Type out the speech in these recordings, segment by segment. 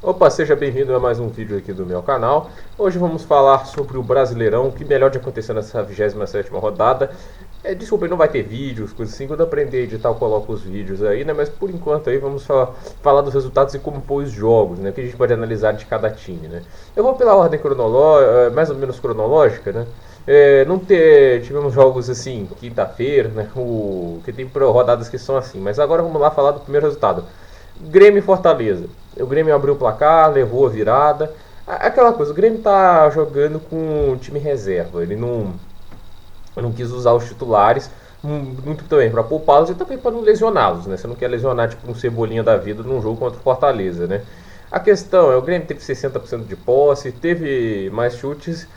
Opa, seja bem-vindo a mais um vídeo aqui do meu canal. Hoje vamos falar sobre o Brasileirão, o que melhor de acontecer nessa 27ª rodada. Desculpa, não vai ter vídeos, coisas assim. Quando eu aprender a editar eu coloco os vídeos aí, né? Mas por enquanto aí vamos falar dos resultados e como pôr os jogos, né? Que a gente pode analisar de cada time, né? Eu vou pela ordem cronológica, mais ou menos cronológica, né? Tivemos jogos assim, quinta-feira, né? Que tem rodadas que são assim. Mas agora vamos lá falar do primeiro resultado. Grêmio e Fortaleza. O Grêmio abriu o placar, levou a virada. Aquela coisa, o Grêmio tá jogando com um time reserva. Ele não quis usar os titulares muito também para poupá-los e também para não lesioná-los, né? Você não quer lesionar tipo um Cebolinha da vida num jogo contra o Fortaleza, né? A questão é, o Grêmio teve 60% de posse, teve mais chutes,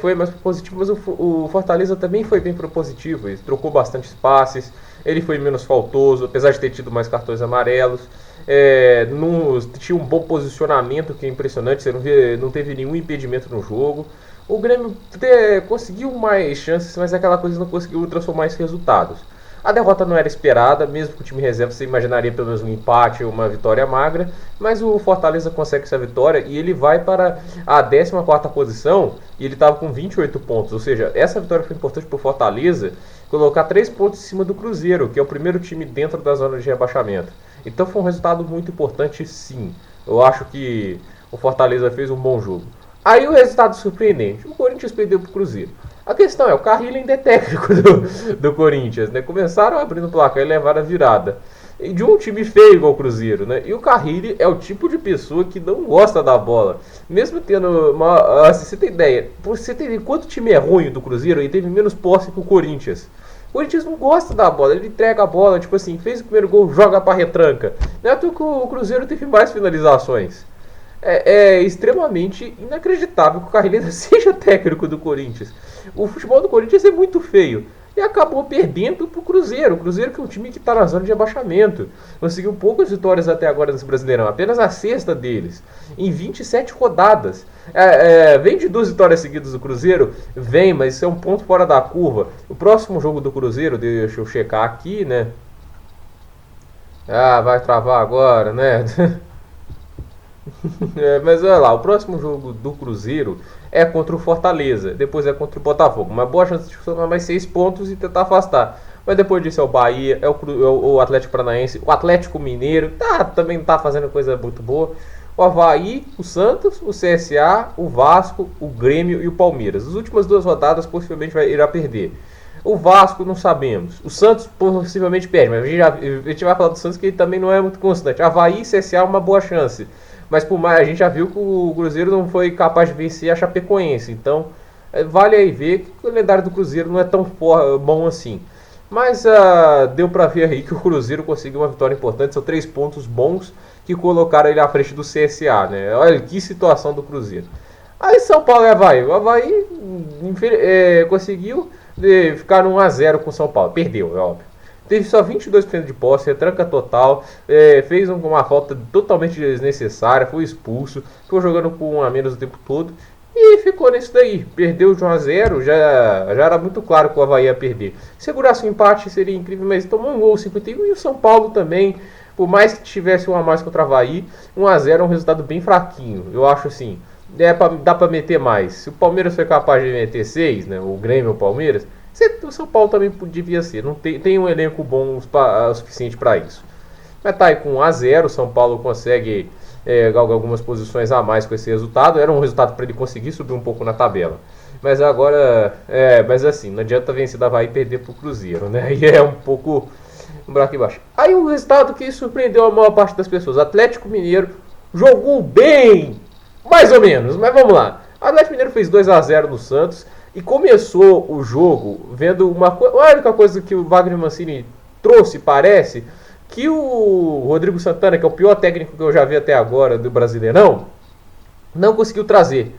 foi mais positivo, mas o Fortaleza também foi bem propositivo, ele trocou bastante passes, ele foi menos faltoso, apesar de ter tido mais cartões amarelos, tinha um bom posicionamento, que é impressionante, você não teve nenhum impedimento no jogo. O Grêmio conseguiu mais chances, mas aquela coisa não conseguiu transformar em resultados. A derrota não era esperada, mesmo com o time reserva você imaginaria pelo menos um empate ou uma vitória magra, mas o Fortaleza consegue essa vitória e ele vai para a 14ª posição e ele estava com 28 pontos, ou seja, essa vitória foi importante para o Fortaleza colocar 3 pontos em cima do Cruzeiro, que é o primeiro time dentro da zona de rebaixamento. Então foi um resultado muito importante, sim. Eu acho que o Fortaleza fez um bom jogo. Aí o resultado surpreendente, o Corinthians perdeu para o Cruzeiro. A questão é, o Carrilho ainda é técnico do Corinthians, né? Começaram abrindo o placar e levaram a virada. E de um time feio igual o Cruzeiro, né? E o Carrilho é o tipo de pessoa que não gosta da bola. Mesmo tendo uma... Assim, você tem ideia, você tem quanto time é ruim do Cruzeiro e teve menos posse que o Corinthians. O Corinthians não gosta da bola, ele entrega a bola, tipo assim, fez o primeiro gol, joga pra retranca. Não é que o Cruzeiro teve mais finalizações. É extremamente inacreditável que o Carrilho seja técnico do Corinthians. O futebol do Corinthians é muito feio. E acabou perdendo para o Cruzeiro. O Cruzeiro que é um time que está na zona de abaixamento. Conseguiu poucas vitórias até agora nesse Brasileirão. Apenas a sexta deles. Em 27 rodadas. Vem de 2 vitórias seguidas do Cruzeiro? Vem, mas isso é um ponto fora da curva. O próximo jogo do Cruzeiro, deixa eu checar aqui, né? Ah, vai travar agora, né? Mas olha lá, o próximo jogo do Cruzeiro é contra o Fortaleza, depois é contra o Botafogo. Uma boa chance de somar mais 6 pontos e tentar afastar. Mas depois disso é o Bahia, o Atlético Paranaense, o Atlético Mineiro, também tá fazendo coisa muito boa. O Avaí, o Santos, o CSA, o Vasco, o Grêmio e o Palmeiras. As últimas 2 rodadas possivelmente irá perder. O Vasco não sabemos. O Santos possivelmente perde, mas a gente vai falar do Santos que ele também não é muito constante. Avaí e CSA é uma boa chance. Mas por mais, a gente já viu que o Cruzeiro não foi capaz de vencer a Chapecoense. Então, vale aí ver que o lendário do Cruzeiro não é tão bom assim. Mas deu pra ver aí que o Cruzeiro conseguiu uma vitória importante. São 3 pontos bons que colocaram ele à frente do CSA, né? Olha que situação do Cruzeiro. Aí São Paulo e Avaí. O Avaí conseguiu ficar no 1-0 com o São Paulo. Perdeu, é óbvio. Teve só 22% de posse, retranca total, fez uma falta totalmente desnecessária, foi expulso, ficou jogando com 1 a menos o tempo todo e ficou nisso daí. Perdeu de 1-0, já era muito claro que o Avaí ia perder. Segurasse o empate seria incrível, mas tomou um gol 51 e o São Paulo também, por mais que tivesse 1 a mais contra o Avaí, 1-0 é um resultado bem fraquinho, eu acho assim. Dá pra meter mais. Se o Palmeiras foi capaz de meter 6, né, o Grêmio ou o Palmeiras, o São Paulo também devia ser. Não tem um elenco bom o suficiente para isso. Mas tá aí com 1-0, o São Paulo consegue galgar algumas posições a mais com esse resultado. Era um resultado para ele conseguir subir um pouco na tabela. Mas agora, mas assim, não adianta vencer da Avaí e perder pro Cruzeiro, né? Aí é um pouco um buraco embaixo. Aí o resultado que surpreendeu a maior parte das pessoas. Atlético Mineiro jogou bem, mais ou menos, mas vamos lá. O Atlético Mineiro fez 2-0 no Santos. E começou o jogo vendo a única coisa que o Wagner Mancini trouxe, parece, que o Rodrigo Santana, que é o pior técnico que eu já vi até agora do Brasileirão, não conseguiu trazer.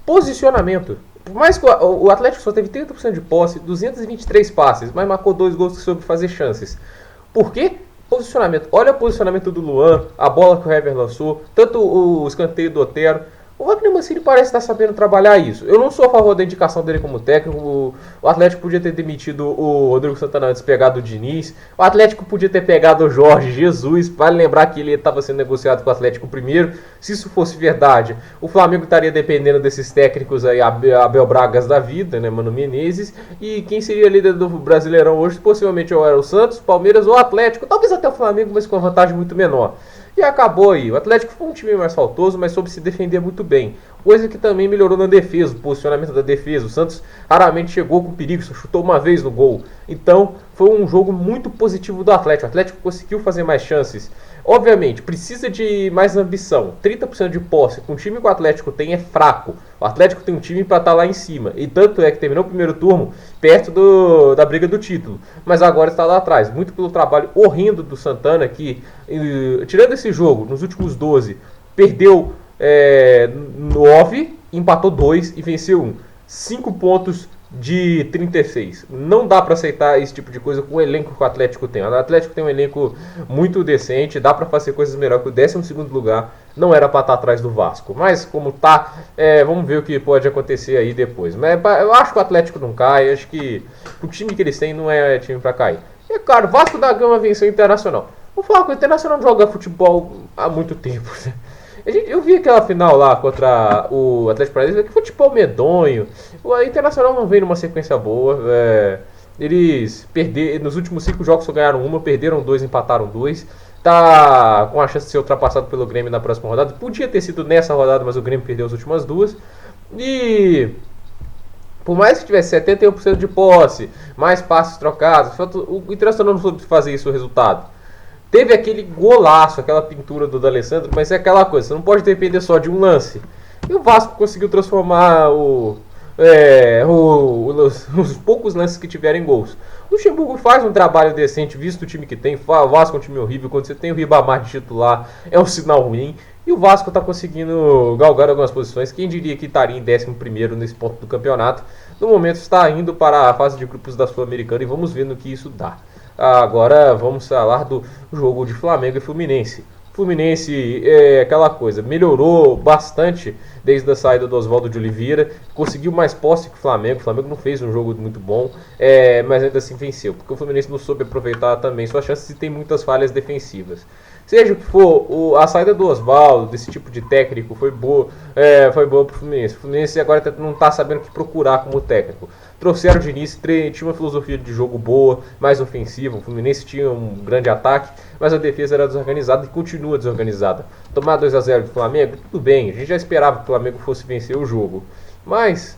Posicionamento. Por mais que o Atlético só teve 30% de posse, 223 passes, mas marcou 2 gols que soube fazer chances. Por quê? Posicionamento. Olha o posicionamento do Luan, a bola que o Hever lançou, tanto o escanteio do Otero. O Wagner Mancini parece estar sabendo trabalhar isso. Eu não sou a favor da indicação dele como técnico. O Atlético podia ter demitido o Rodrigo Santana antes, pegado o Diniz. O Atlético podia ter pegado o Jorge Jesus. Vale lembrar que ele estava sendo negociado com o Atlético primeiro. Se isso fosse verdade, o Flamengo estaria dependendo desses técnicos aí, Abel Bragas da vida, né, Mano Menezes. E quem seria líder do Brasileirão hoje, possivelmente ou era o Santos, Palmeiras ou o Atlético. Talvez até o Flamengo, mas com uma vantagem muito menor. E acabou aí. O Atlético foi um time mais faltoso, mas soube se defender muito bem. Coisa que também melhorou na defesa, o posicionamento da defesa. O Santos raramente chegou com perigo, só chutou uma vez no gol. Então, foi um jogo muito positivo do Atlético. O Atlético conseguiu fazer mais chances. Obviamente, precisa de mais ambição. 30% de posse com o time que o Atlético tem é fraco. O Atlético tem um time para estar lá em cima. E tanto é que terminou o primeiro turno perto da briga do título. Mas agora está lá atrás. Muito pelo trabalho horrendo do Santana, que, tirando esse jogo, nos últimos 12, perdeu 9, empatou 2 e venceu 1. 5 pontos de 36. Não dá para aceitar esse tipo de coisa com o elenco que o Atlético tem. O Atlético tem um elenco muito decente, dá para fazer coisas melhor que o 12º lugar. Não era para estar atrás do Vasco. Mas como tá, vamos ver o que pode acontecer aí depois. Mas eu acho que o Atlético não cai. Acho que o time que eles têm não é time para cair. E é claro, o Vasco da Gama venceu o Internacional. Vou falar que o Internacional não joga futebol há muito tempo. Eu vi aquela final lá contra o Atlético Paranaense, que futebol medonho. O Internacional não vem numa sequência boa. Eles perderam, nos últimos 5 jogos só ganharam uma, perderam 2, empataram 2. Tá com a chance de ser ultrapassado pelo Grêmio na próxima rodada. Podia ter sido nessa rodada, mas o Grêmio perdeu as últimas 2. E por mais que tivesse 71% de posse, mais passes trocados, o Internacional não soube fazer isso o resultado. Teve aquele golaço, aquela pintura do D'Alessandro, mas é aquela coisa, você não pode depender só de um lance. E o Vasco conseguiu transformar os poucos lances que tiveram em gols. O Luxemburgo faz um trabalho decente, visto o time que tem. O Vasco é um time horrível, quando você tem o Ribamar de titular é um sinal ruim. E o Vasco está conseguindo galgar algumas posições. Quem diria que estaria em 11º nesse ponto do campeonato. No momento está indo para a fase de grupos da Sul-Americana e vamos ver no que isso dá. Agora vamos falar do jogo de Flamengo e Fluminense. Fluminense é aquela coisa, melhorou bastante desde a saída do Oswaldo de Oliveira, conseguiu mais posse que o Flamengo não fez um jogo muito bom, mas ainda assim venceu, porque o Fluminense não soube aproveitar também suas chances e tem muitas falhas defensivas. Seja o que for, a saída do Oswaldo, desse tipo de técnico, foi boa para o Fluminense. O Fluminense agora não está sabendo o que procurar como técnico. Trouxeram o Diniz, tinha uma filosofia de jogo boa, mais ofensiva. O Fluminense tinha um grande ataque, mas a defesa era desorganizada e continua desorganizada. Tomar 2-0 do Flamengo, tudo bem, a gente já esperava que o Flamengo fosse vencer o jogo. Mas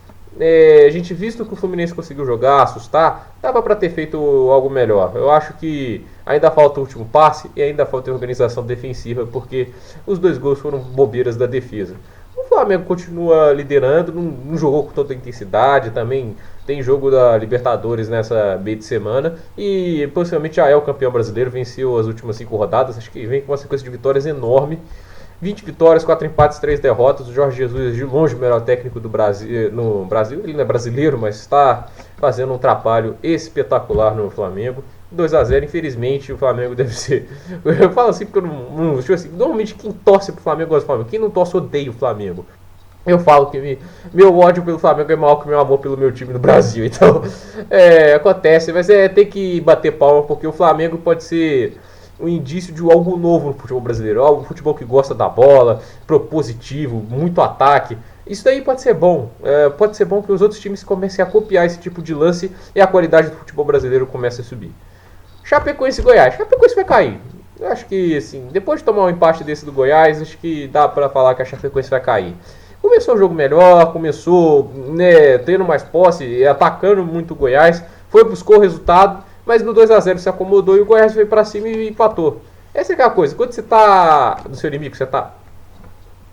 a gente, visto que o Fluminense conseguiu jogar, assustar, dava para ter feito algo melhor. Eu acho que ainda falta o último passe e ainda falta a organização defensiva, porque os 2 gols foram bobeiras da defesa. O Flamengo continua liderando, não jogou com toda a intensidade, também tem jogo da Libertadores nessa meio de semana e possivelmente já é o campeão brasileiro, venceu as últimas 5 rodadas, acho que vem com uma sequência de vitórias enorme. 20 vitórias, 4 empates, 3 derrotas. O Jorge Jesus é de longe o melhor técnico do Brasil. No Brasil, ele não é brasileiro, mas está fazendo um trabalho espetacular no Flamengo. 2-0, infelizmente, o Flamengo deve ser. Eu falo assim porque eu não tipo assim, normalmente quem torce pro Flamengo gosta do Flamengo. Quem não torce odeia o Flamengo. Eu falo que meu ódio pelo Flamengo é maior que meu amor pelo meu time no Brasil. Então, acontece, mas tem que bater palma porque o Flamengo pode ser um indício de algo novo no futebol brasileiro, um futebol que gosta da bola, propositivo, muito ataque. Isso daí pode ser bom, pode ser bom que os outros times comecem a copiar esse tipo de lance e a qualidade do futebol brasileiro comece a subir. Chapecoense e Goiás, Chapecoense vai cair. Eu acho que, assim, depois de tomar um empate desse do Goiás, acho que dá pra falar que a Chapecoense vai cair. Começou o jogo melhor, começou tendo mais posse, atacando muito o Goiás, buscou o resultado, mas no 2-0 se acomodou e o Goiás veio pra cima e empatou. Essa é aquela coisa, quando você tá no seu inimigo, você tá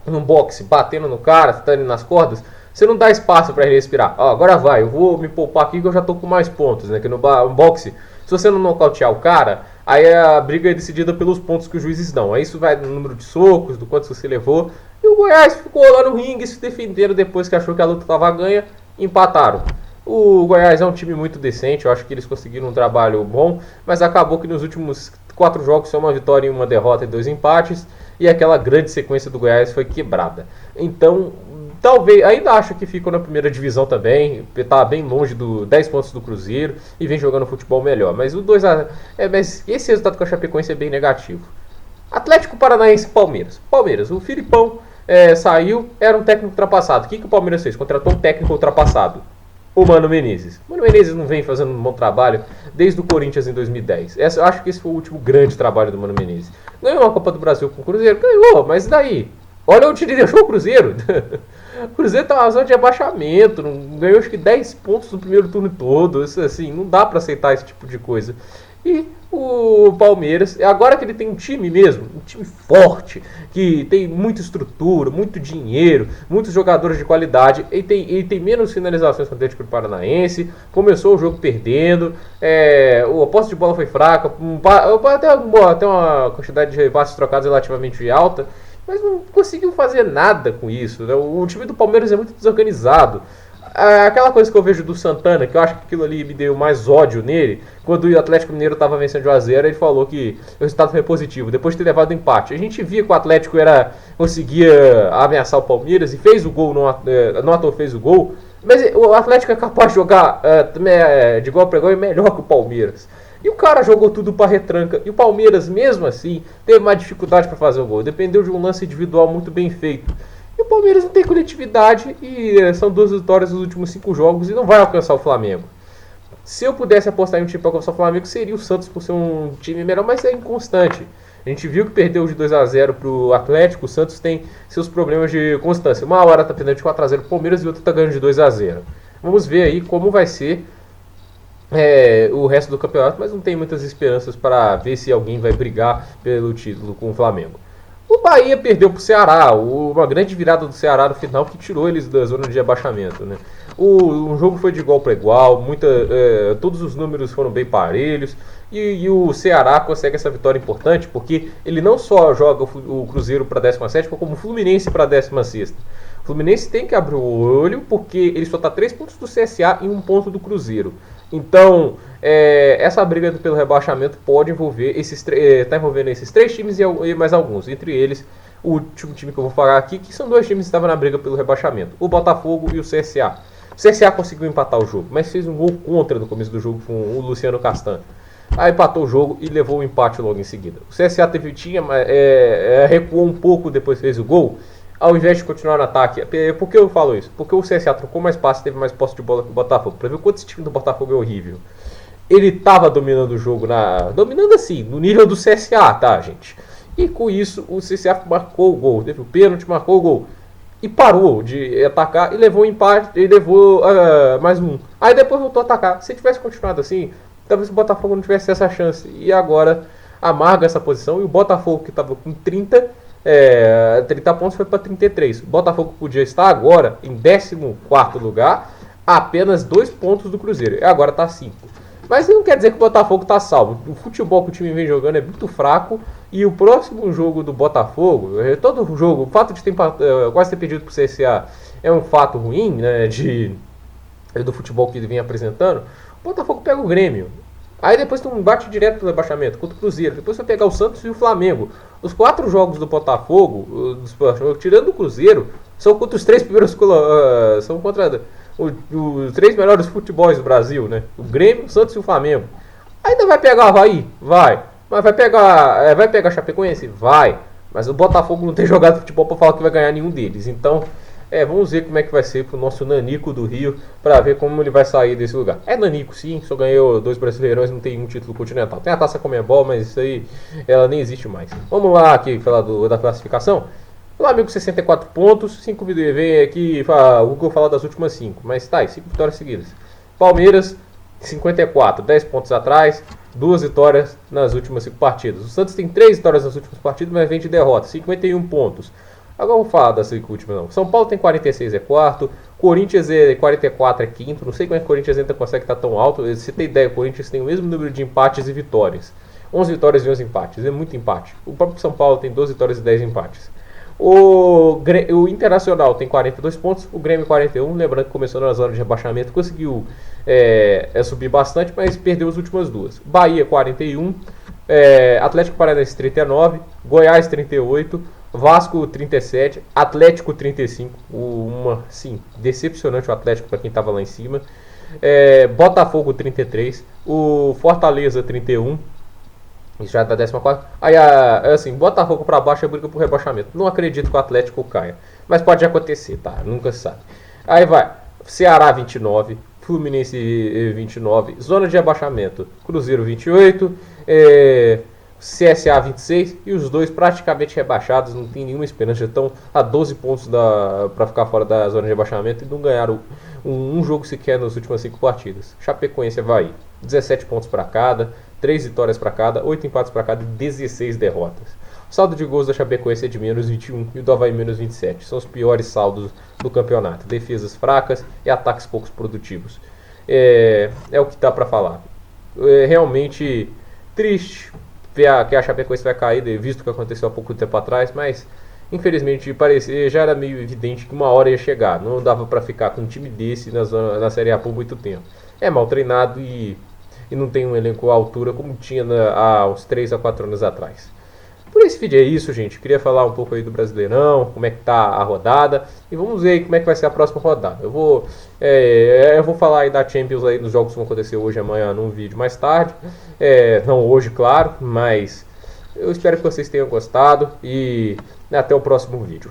num boxe, batendo no cara, tá ali nas cordas, você não dá espaço pra ele respirar. Agora vai, eu vou me poupar aqui que eu já tô com mais pontos, né? Que no boxe, se você não nocautear o cara, aí a briga é decidida pelos pontos que os juízes dão. Aí isso vai no número de socos, do quanto você levou. E o Goiás ficou lá no ringue, se defenderam depois que achou que a luta tava ganha, empataram. O Goiás é um time muito decente, eu acho que eles conseguiram um trabalho bom, mas acabou que nos últimos 4 jogos foi uma vitória e uma derrota e 2 empates. e aquela grande sequência do Goiás foi quebrada. Então, talvez, ainda acho que ficou na primeira divisão também, está bem longe do 10 pontos do Cruzeiro e vem jogando futebol melhor. Mas o 2-0, mas esse resultado com a Chapecoense é bem negativo. Atlético Paranaense e Palmeiras. Palmeiras, o Filipão saiu, era um técnico ultrapassado. O que o Palmeiras fez? Contratou um técnico ultrapassado. O Mano Menezes. O Mano Menezes não vem fazendo um bom trabalho desde o Corinthians em 2010. Eu acho que esse foi o último grande trabalho do Mano Menezes. Ganhou uma Copa do Brasil com o Cruzeiro? Ganhou, mas daí? Olha onde ele deixou o Cruzeiro. O Cruzeiro tá uma zona de abaixamento, ganhou acho que 10 pontos no primeiro turno todo. Isso, assim, não dá pra aceitar esse tipo de coisa. E o Palmeiras, agora que ele tem um time mesmo, um time forte, que tem muita estrutura, muito dinheiro, muitos jogadores de qualidade, e tem menos finalizações que o Atlético Paranaense, começou o jogo perdendo, a posse de bola foi fraca, até uma quantidade de passes trocados relativamente alta, mas não conseguiu fazer nada com isso, né? O time do Palmeiras é muito desorganizado. Aquela coisa que eu vejo do Santana, que eu acho que aquilo ali me deu mais ódio nele, quando o Atlético Mineiro estava vencendo de 1-0, ele falou que o resultado foi positivo, depois de ter levado o empate. A gente via que o Atlético conseguia ameaçar o Palmeiras e fez o gol, não à toa fez o gol, mas o Atlético é capaz de jogar de igual para igual e melhor que o Palmeiras. E o cara jogou tudo para retranca, e o Palmeiras, mesmo assim, teve mais dificuldade para fazer o gol, dependeu de um lance individual muito bem feito. E o Palmeiras não tem coletividade e são 2 vitórias nos últimos 5 jogos e não vai alcançar o Flamengo. Se eu pudesse apostar em um time para alcançar o Flamengo, seria o Santos por ser um time melhor, mas é inconstante. A gente viu que perdeu de 2-0 para o Atlético, o Santos tem seus problemas de constância. Uma hora está perdendo de 4-0 para o Palmeiras e outra está ganhando de 2-0. Vamos ver aí como vai ser o resto do campeonato, mas não tem muitas esperanças para ver se alguém vai brigar pelo título com o Flamengo. O Bahia perdeu para o Ceará, uma grande virada do Ceará no final que tirou eles da zona de abaixamento, né? O jogo foi de igual para igual, todos os números foram bem parelhos e o Ceará consegue essa vitória importante porque ele não só joga o Cruzeiro para a 17ª, como o Fluminense para a 16ª. O Fluminense tem que abrir o olho porque ele só está 3 pontos do CSA e 1 ponto do Cruzeiro. Então, essa briga pelo rebaixamento pode envolver está envolvendo esses 3 times e mais alguns. Entre eles, o último time que eu vou falar aqui, que são 2 times que estavam na briga pelo rebaixamento. O Botafogo e o CSA. O CSA conseguiu empatar o jogo, mas fez um gol contra no começo do jogo com o Luciano Castan. Aí empatou o jogo e levou o empate logo em seguida. O CSA recuou um pouco depois que fez o gol, ao invés de continuar no ataque. Por que eu falo isso? Porque o CSA trocou mais passes, teve mais posse de bola que o Botafogo. Pra ver quanto esse time do Botafogo é horrível. Ele tava dominando o jogo, dominando assim, no nível do CSA, tá, gente? E com isso, o CSA marcou o gol, teve o pênalti, marcou o gol. E parou de atacar e levou o empate, e levou mais um. Aí depois voltou a atacar. Se tivesse continuado assim, talvez o Botafogo não tivesse essa chance. E agora amarga essa posição. E o Botafogo, que estava com 30 pontos, foi para 33. O Botafogo podia estar agora em 14º lugar, a apenas 2 pontos do Cruzeiro. E agora está 5. Mas não quer dizer que o Botafogo está salvo. O futebol que o time vem jogando é muito fraco. E o próximo jogo do Botafogo, todo jogo, o fato de quase ter perdido para o CSA é um fato ruim, né, do futebol que ele vem apresentando. O Botafogo pega o Grêmio. Aí depois tem um embate direto pelo rebaixamento contra o Cruzeiro. Depois vai pegar o Santos e o Flamengo. Os 4 jogos do Botafogo, tirando o Cruzeiro, são contra os 3 primeiros são contra os 3 melhores futebols do Brasil, né? O Grêmio, o Santos e o Flamengo. Ainda vai pegar o Avaí? Vai. Mas vai pegar a Chapecoense? Vai. Mas o Botafogo não tem jogado futebol para falar que vai ganhar nenhum deles. Então, vamos ver como é que vai ser pro nosso Nanico do Rio, para ver como ele vai sair desse lugar. É Nanico sim, só ganhou 2 Brasileirões, não tem um título continental. Tem a Taça Comebol, mas isso aí, ela nem existe mais. Vamos lá aqui falar da classificação. Flamengo 64 pontos, 5 vitórias, vem aqui, vou falar das últimas 5, mas tá aí, 5 vitórias seguidas. Palmeiras 54, 10 pontos atrás, 2 vitórias nas últimas 5 partidas. O Santos tem 3 vitórias nas últimas partidas, mas vem de derrota, 51 pontos. Agora vamos falar das 5 últimas não. São Paulo tem 46, é quarto. Corinthians 44, é quinto. Não sei como é que o Corinthians ainda consegue estar tão alto. Se tem ideia, o Corinthians tem o mesmo número de empates e vitórias. 11 vitórias e 11 empates, é muito empate. O próprio São Paulo tem 12 vitórias e 10 empates. O Internacional tem 42 pontos, o Grêmio 41, lembrando que começou na zona de rebaixamento, conseguiu subir bastante, mas perdeu as últimas 2. Bahia 41, Atlético Paranaense 39, Goiás 38, Vasco 37, Atlético 35, sim, decepcionante o Atlético para quem estava lá em cima. Botafogo 33, o Fortaleza 31, isso já é da 14ª. Aí, assim, Botafogo para baixo é briga por rebaixamento. Não acredito que o Atlético caia, mas pode acontecer, tá? Nunca se sabe. Aí vai, Ceará 29, Fluminense 29, zona de rebaixamento, Cruzeiro 28, CSA 26 e os dois praticamente rebaixados, não tem nenhuma esperança, já estão a 12 pontos para ficar fora da zona de rebaixamento e não ganharam um jogo sequer nas últimas 5 partidas. Chapecoense e Avaí, 17 pontos para cada, 3 vitórias para cada, 8 empates para cada e 16 derrotas. O saldo de gols da Chapecoense é de menos 21 e o do Avaí menos 27. São os piores saldos do campeonato. Defesas fracas e ataques poucos produtivos. É o que dá para falar. Realmente triste ver que a Chapecoense vai cair, visto o que aconteceu há pouco tempo atrás, mas infelizmente já era meio evidente que uma hora ia chegar. Não dava para ficar com um time desse na Série A por muito tempo. É mal treinado e não tem um elenco à altura como tinha há uns 3 a 4 anos atrás. Por esse vídeo é isso, gente. Queria falar um pouco aí do Brasileirão, como é que tá a rodada. E vamos ver aí como é que vai ser a próxima rodada. Eu vou falar aí da Champions aí, dos jogos que vão acontecer hoje e amanhã num vídeo mais tarde. Não hoje, claro, mas eu espero que vocês tenham gostado e até o próximo vídeo.